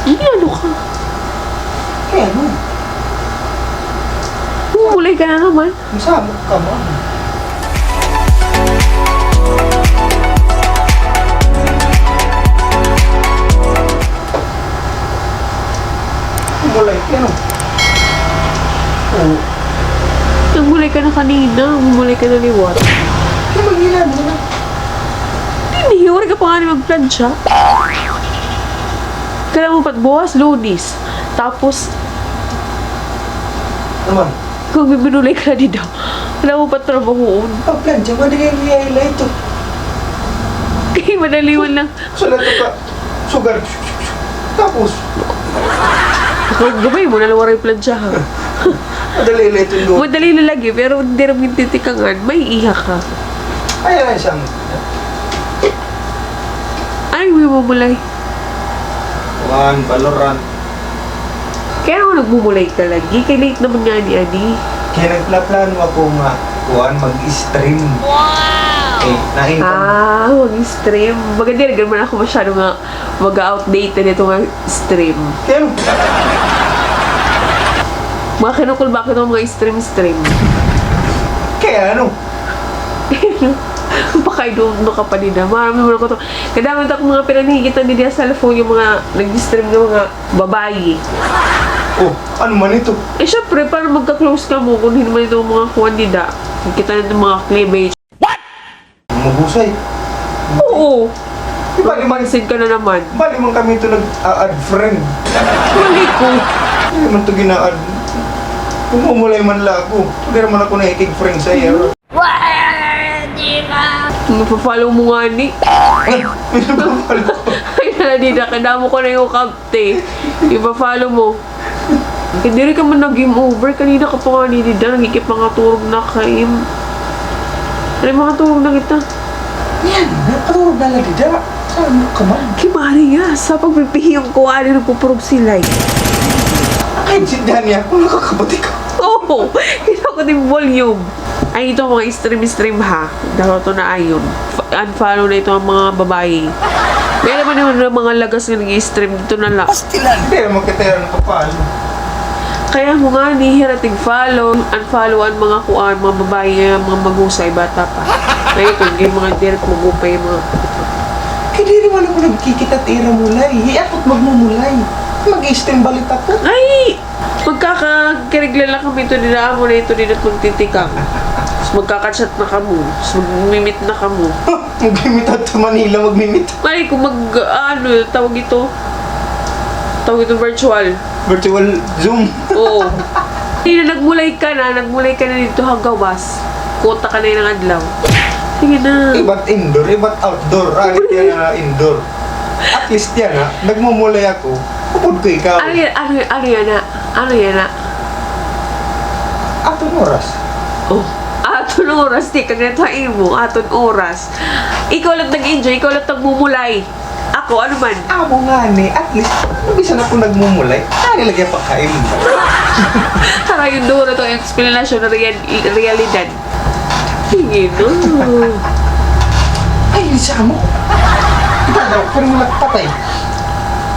Hindi ano ka. Kaya ano? Humulay ka na naman. Masama ka mo. Humulay ka no? Oo. Humulay ka na kanina. Humulay ka na liwat. Kaya maghilan mo na. Hindi, wala ka pa nga ni mag-plancha. Kailangan mo pat bukas, Lunis. Tapos, Naman. kung bibinulay ka na dito, kailangan mo pat trabahoon. Pag-plan dyan, madali yung i-highlight ito. Kaya madaliwan lang. Sulat ka. Sugar. Tapos, Kung gabay mo, nalawa rin plancha ha. madali lang ito doon. Madali na lagi, pero hindi rin titikangan, may iha ka. Kaya lang siyang. Ay, may mamulay. One, Valorant. Kaya ako nagmumulay ka lagi. Kaya late naman nga ni Ani. Kaya nagplaplano ako nga, kuhan, mag-stream. Wow! Eh, Ah, mag-stream. Maganda rin naman ako masyado nga mag-outdated nito nga stream. Kaya ano? Mga kinukul bakit ako mga stream. Kaya ano? Pakay doon ka pa nila. Marami mo na ko to. Kadamit ako mga pinanihigitan nila sa cellphone yung mga nag-stream ng mga babae. Oh, ano man ito? Eh syempre, para magka-close ka mo kung hindi naman itong mga kuwan nila. Kita na itong mga cleavage. Mabusay. Oo. Bali man, Magpansin ka na naman. bali man kami ito nag-add friend. Mali ko. Hindi man ito gina-add. Kung umulay man lang ako, hindi naman ako nakikig-friend sa iyo. Mapafollow mo nga ni. Ay, pinapapalo ko. Ay, naladida. Kadamo ko na yung kapte. Ipa-follow mo. Hindi rin ka man nag-game over. Kanina ka pa nga nilida. Nagikip mga turog na kaim. Ano yung mga turog na kita? Yan, nakatulog na lang dida. Saan ka man? Kimari nga. Sa pagpipihiyong ko, ano nagpupurog sila eh. Ay, sindahan niya. Kung nakakabati ka. Oo. Ito ko din volume. Ay, ito mga stream ha. Dahil ito na ayon. Unfollow na ito ang mga babae. May naman yung mga lagas na nag-stream dito na lang. Hindi naman kita yan nakapalo. Kaya mo nga ni hirating follow, unfollow ang mga kuan, mga babae, mga magusay, bata pa. Ngayon kung hindi mga direct magupay, mga... Kaya di naman ako nagkikita tira mulay. Ako't magmumulay. Mag-stream balit ako. Ay! Magkakakirigla lang kami ito nila mo na ito din at magtitikang. Tapos magkakachat na kamo. Tapos magmimit na kamo. Mag-mimit at Manila, mag-mimit. Mali kung tawag ito virtual. Virtual Zoom. Oo. Hindi na nagmulay ka na dito hagawas. Kota ka na yun ng adlaw. Sige na. Iba't indoor, iba't outdoor. Alit yan na indoor. At least yan ha, nagmumulay ako. Kapag ko ikaw. Ano yan na? Atong oras. Oh. Aton oras, di ka ganitahin mo. Aton oras. Ikaw lang nag-enjoy, ikaw lang nagmumulay. Ako, ano man? Amo nga ni, at least, mabisa na po nagmumulay. Nalagyan pa kain. Tara yung doon na ito, yung explanation na realidad. Sige, no. Ay, isa mo. Ito daw, pero mo nagpatay.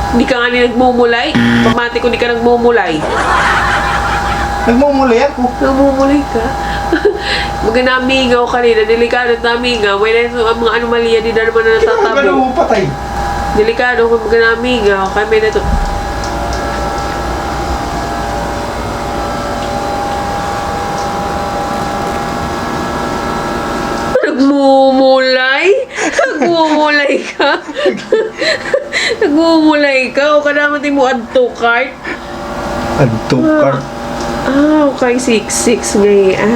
Hindi ka nga nagmumulay. Pamati ko hindi ka nagmumulay. Nagmumulay ako. Nagmumulay ka? Maganamigaw kanina, delikado at namigaw. May na mga anomalya, di na naman na Kaya mo natatabo. mo patay. Delikado kung maganamigaw. Kaya may na ito. Nagmumulay? Nagmumulay ka? Nagmumulay ka? O ka naman mo add to cart? Adtokar. Okay, 6-6 ngayon.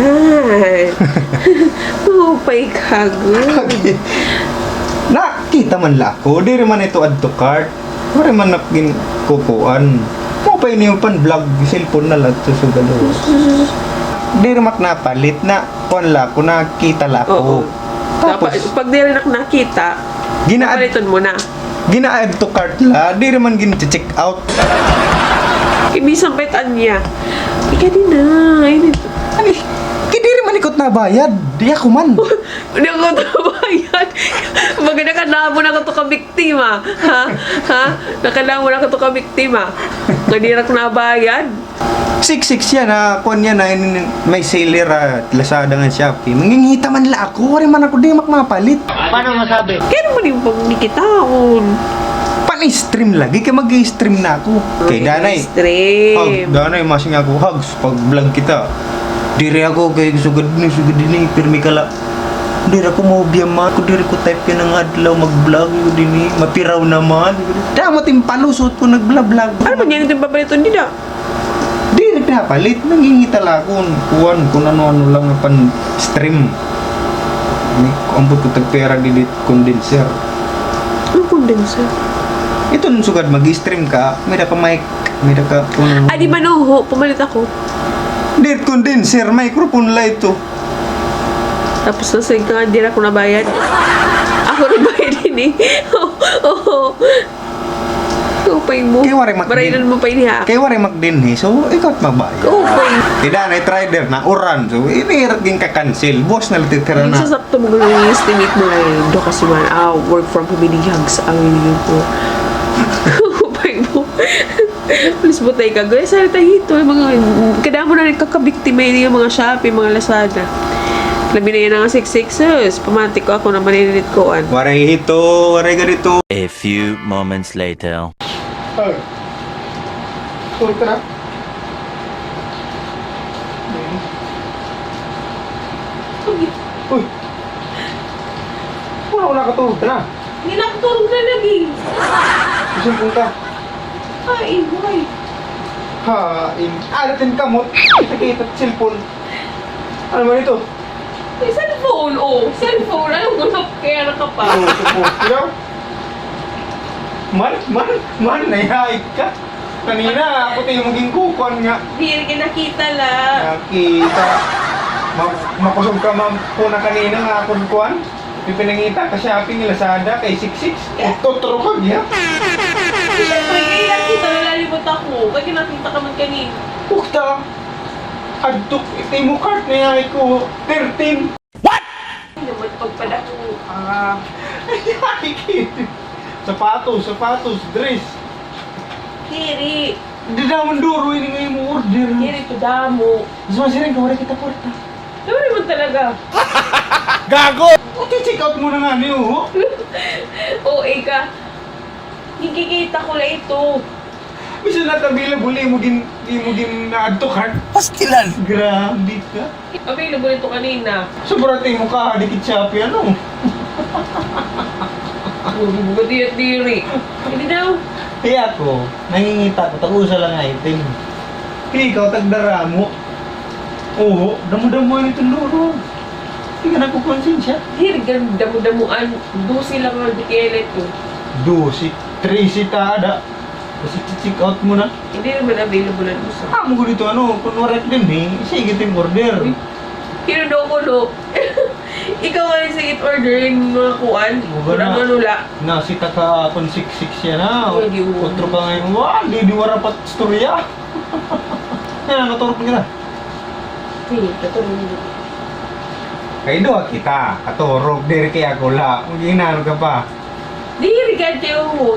Upay ka, good. Nakita man la ako, di rin man ito add to cart. Wala man nakin kukuan. Mo pa yun yung pan-vlog, cellphone na lang to sugalo. Di rin mat napalit na kuan la ko, nakita la Oo. ko. Tapos, Pag di rin ako nakita, palitan mo na. gina-add to cart la, di rin man gina-check out. Ibisang petan niya. Ika din na. Ayun ito. Ani, di rin man ikot na bayad. Di ako man. Hindi ako tabay. bayad. Baga nakanamo na ko to ka biktima. Ha? Ha? Nakanamo na ko to ka biktima. Kadirak na bayad. 6-6 yan ha. Kuan yan na may seller at Lazada nga Shopee. Mangingita man la ako. Wari man ako di makmapalit. Paano masabi? Kaya naman yung pagkikitaon. Pan-stream lagi. Kaya mag-stream na ako. Kay Danay. Stream. Danay, masing ako hugs. Pag vlog kita. Diri ako kay sugad ni. Pirmi kala. Diri ako mo biyaman. Kung diri ko type yan ng adlaw. Mag-vlog ko din mapiraw naman. Damot yung palusot ko nag-vlog. Ano ba yan yung papaliton nila? Diri pinapalit. Nangingitala ako. Kuwan. Kung ano-ano lang na pan-stream. Ambot ko tagpera didit condenser. Ang condenser? Ito nung sugad mag-stream ka. May da ka mic. May da ka kung... Ah, di ba no? Pumalit ako. Dito condenser. Microphone la ito. Tapos nasig ka nga, di na ako nabayad. Ako nabayad din eh. Oo. Upay mo. Kaya wari mag- Barainan mo pa ini ha. Kaya wari magdin eh. So, ikaw at mabayad. Upay. Tidak na trader na oran. So, inihirat din ka-cancel. Boss na lititira Yung na. sasakto mo gulo yung estimate mo lang do kasi man, work from home hugs ang yun po. Upay mo. Please butay ka. Gaya sa tayo ito. Yung mga, kada mo na rin kakabiktima yun yung mga Shopee, mga Lazada. Labi na yun ang 6-6s. Pamatik ko ako na maninit ko. Waray ito. Waray ganito. A few moments later. Ay. Tulog ka na? Uy. Wala ko nakatulog ka na. Hindi na ako tulog na lagi. Isumpong ka. Ay, boy. Hain. Alatin kamot. Kita-kita cellphone. Ano ba ito? May cellphone, oh. Cellphone. Alam mo na kaya ka pa. Ikaw? Man, nahihait ka. Kanina, ako tayo maging kukon nga. Hindi rin nakita la. Nakita. Makusog ka po na kanina nga akong kuwan. Yung pinangita ka shopping Lazada kay 6-6. Tuturo ka niya. Siyempre, kaya nakita, nalalibot ako. Kaya nakita ka man kanina. Bukta. Adtok, ito mo cart na yan ko. 13. Hindi naman pagpala ko. Sapatos, dress. Kiri. Hindi naman duro, ini ngayon mo order. Kiri, to damo. Mas masirin ka, wala kita porta. Ano naman talaga? O, check out mo na nga niyo, ho? Oo, ka. Higikita ko na ito. Bisa na available, mo din na-add to cart. Pastilan! Grabe ka. Available ito kanina. Sobrang mo ka, dikit Shopee, ano? Diri. Hindi daw. Kaya ako, nangingita ko, tag-usa lang item. Ikaw, tagdara mo. Oo, damo-damo yan itong luro. Hindi ka nagkukonsensya. Diri, damo-damuan. Dusi lang ang dikilit ko. 12, 13 tada. Kasi check out mo na. Hindi naman available ang usa. Mo ko dito, ano, kunwari din eh. Sige, yung order. Uy. Kinudo ko, no? Ikaw nga yung sige order yung mga kuan. Uga na. Ano nula. Nasita ka akong 6-6 yan ha. Uy, di mo. Otro ka ngayon. Wah, di warapat storya. Yan, natulog ka na. Sige, katulong mo. Kaya doon kita, katurog, diri kaya ko la. Kung ginano ka pa. Diri ka tiyo mo.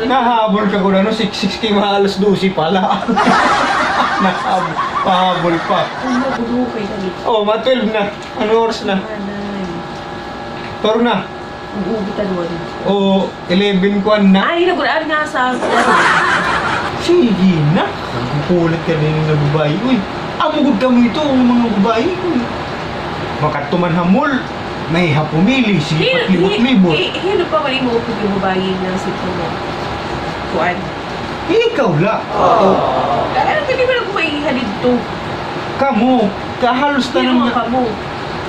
Nahabol ka ko na, no? 6-6 kay mahalas 12 pala. Nahabol pa. Ano, budukay kami. Oh, ma-12 na. Ano oras na? Anay. Toro na. Ugubitan mo rin. O, 11 kuan na. Ay, nagulaan nga sa... Sige na. Nagpupulit ka rin ng babae. Uy, amugod ka mo ito, ang mga babae. Makatuman hamol. May hapumili, sige patlibot-libot. Hino pa mali mo kung yung babae ng sito mo. Kuan. Ikaw la. Ano ka di ba lang kumahihalid to? Kamu, kahalos Hino tanong ka na. mo.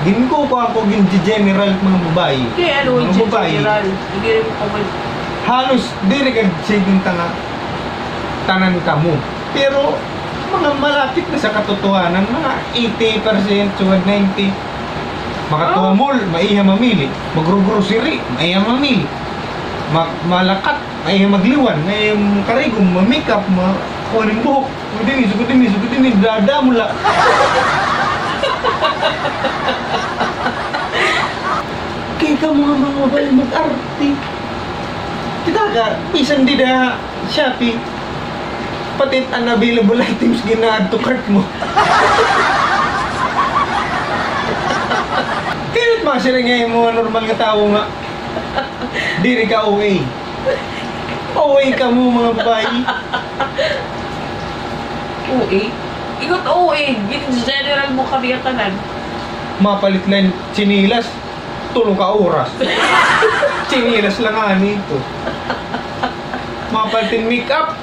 Ginko ko ako general mga babae. Kaya ano, Mga yung babae. general. Hindi rin ko man. Halos diri kag siging tanan kamo. Pero mga malapit na sa katotohanan, mga 80% to 90%. Makatumol, maiha mamili. Magro-grocery, maiha mamili. Malakat, maiha magliwan. Maiha karigong, ma-makeup, kuhanin buhok. Sugudin, dada mula. Kaya ikaw mga babae mag-arte. Kita ka, isang di na Shopee. Patit unavailable items gina-add to cart mo. Kahit masira ngayon mga normal nga tao nga. Diri ka OA. OA ka mo mga babae. OA? Ikot OA. General mo kami ang kanan. Mapalit lang chinilas. Tulong ka oras. Chinilas lang nga nito. Mapalitin make-up.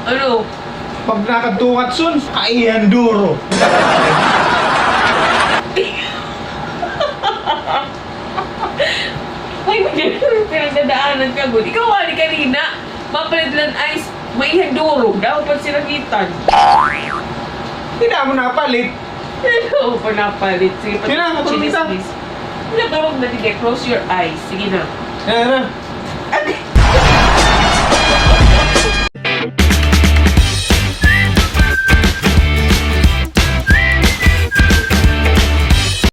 Ano? Pag nakatukat sun, kaiyan duro. Uy, pinagdadaanan ka, good. Ikaw, Ali, kanina. Mapalit lang ice. May handurog. Dapat sinakitan. Hindi na mo napalit. Ano pa napalit? Sige, Kailangan ko chinis, kumita. please. Pinagdurog na tigay. Close your eyes. Sige na. Ano? Adi!